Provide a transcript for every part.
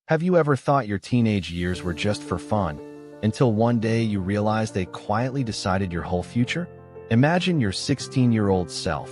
Have you ever thought your teenage years were just for fun, until one day you realize they quietly decided your whole future? Imagine your 16-year-old self,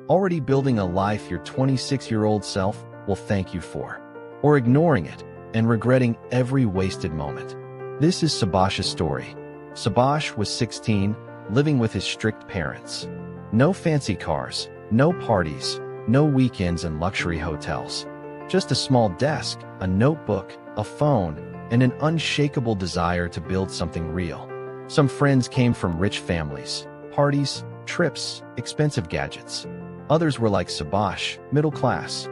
already building a life your 26-year-old self will thank you for, or ignoring it and regretting every wasted moment. This is Subash's story. Subash was 16, living with his strict parents. No fancy cars, no parties, no weekends in luxury hotels. Just a small desk, a notebook, a phone, and an unshakable desire to build something real. Some friends came from rich families, parties, trips, expensive gadgets. Others were like Subash, middle class,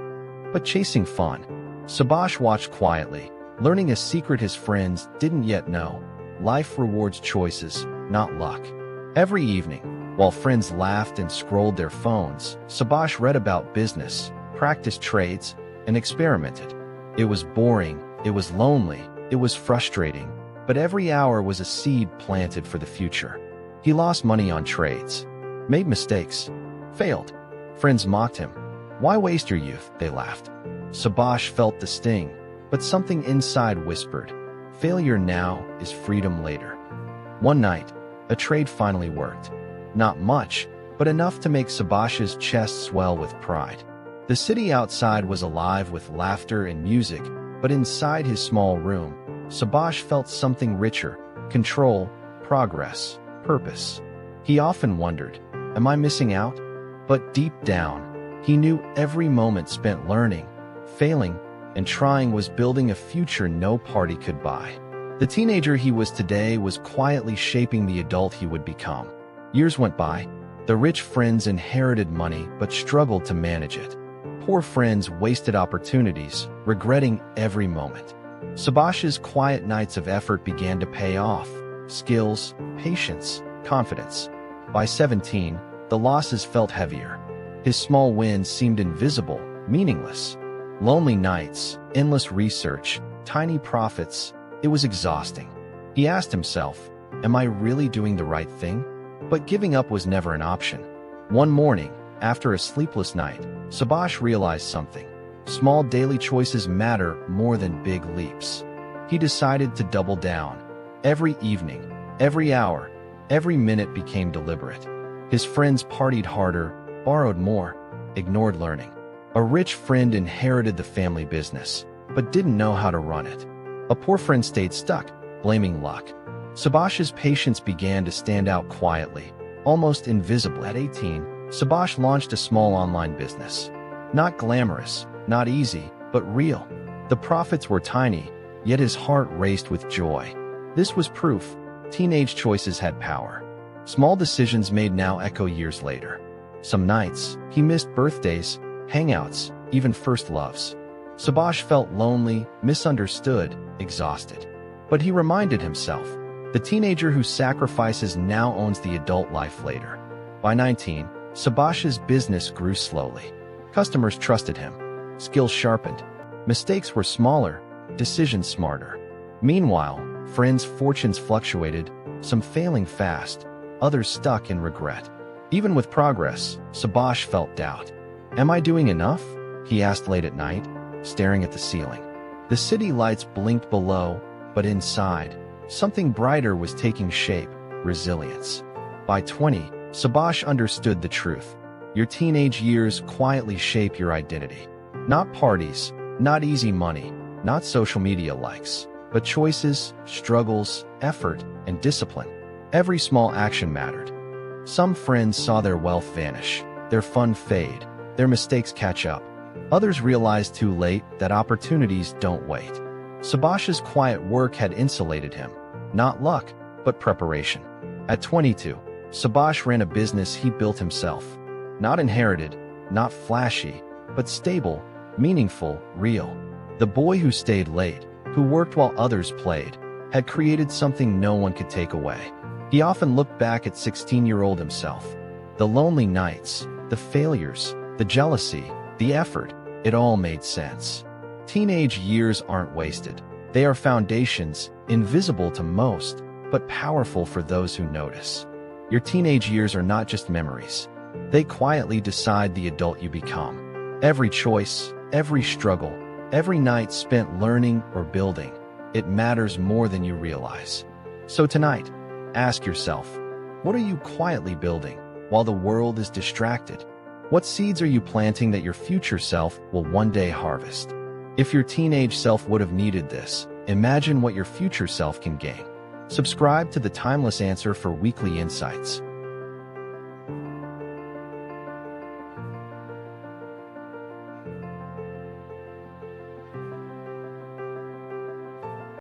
but chasing fun. Subash watched quietly, learning a secret his friends didn't yet know. Life rewards choices, not luck. Every evening, while friends laughed and scrolled their phones, Subash read about business, practiced trades, and experimented. It was boring, it was lonely, it was frustrating, but every hour was a seed planted for the future. He lost money on trades, made mistakes, failed. Friends mocked him. Why waste your youth? They laughed. Subash felt the sting, but something inside whispered, failure now is freedom later. One night, a trade finally worked. Not much, but enough to make Subash's chest swell with pride. The city outside was alive with laughter and music, but inside his small room, Subash felt something richer: control, progress, purpose. He often wondered, am I missing out? But deep down, he knew every moment spent learning, failing, and trying was building a future no party could buy. The teenager he was today was quietly shaping the adult he would become. Years went by. The rich friends inherited money but struggled to manage it. Poor friends wasted opportunities, regretting every moment. Subash's quiet nights of effort began to pay off: skills, patience, confidence. By 17, the losses felt heavier. His small wins seemed invisible, meaningless. Lonely nights, endless research, tiny profits. It was exhausting. He asked himself, am I really doing the right thing? But giving up was never an option. One morning, after a sleepless night, Subash realized something. Small daily choices matter more than big leaps. He decided to double down. Every evening, every hour, every minute became deliberate. His friends partied harder, borrowed more, ignored learning. A rich friend inherited the family business, but didn't know how to run it. A poor friend stayed stuck, blaming luck. Subash's patience began to stand out quietly, almost invisible. At 18, Subash launched a small online business. Not glamorous, not easy, but real. The profits were tiny, yet his heart raced with joy. This was proof teenage choices had power. Small decisions made now echo years later. Some nights, he missed birthdays, hangouts, even first loves. Subash felt lonely, misunderstood, exhausted. But he reminded himself, the teenager who sacrifices now owns the adult life later. By 19, Subash's business grew slowly. Customers trusted him. Skills sharpened. Mistakes were smaller, decisions smarter. Meanwhile, friends' fortunes fluctuated, some failing fast, others stuck in regret. Even with progress, Subash felt doubt. Am I doing enough? He asked late at night, staring at the ceiling. The city lights blinked below, but inside, something brighter was taking shape: resilience. By 20, Subash understood the truth. Your teenage years quietly shape your identity. Not parties, not easy money, not social media likes, but choices, struggles, effort, and discipline. Every small action mattered. Some friends saw their wealth vanish, their fun fade, their mistakes catch up. Others realized too late that opportunities don't wait. Subash's quiet work had insulated him. Not luck, but preparation. At 22, Subash ran a business he built himself. Not inherited, not flashy, but stable, meaningful, real. The boy who stayed late, who worked while others played, had created something no one could take away. He often looked back at 16-year-old himself. The lonely nights, the failures, the jealousy, the effort, it all made sense. Teenage years aren't wasted. They are foundations, invisible to most, but powerful for those who notice. Your teenage years are not just memories. They quietly decide the adult you become. Every choice, every struggle, Every night spent learning or building, it matters more than you realize. So tonight, ask yourself, what are you quietly building while the world is distracted? What seeds are you planting that your future self will one day harvest? If your teenage self would have needed this, imagine what your future self can gain. Subscribe to The Timeless Answer for weekly insights.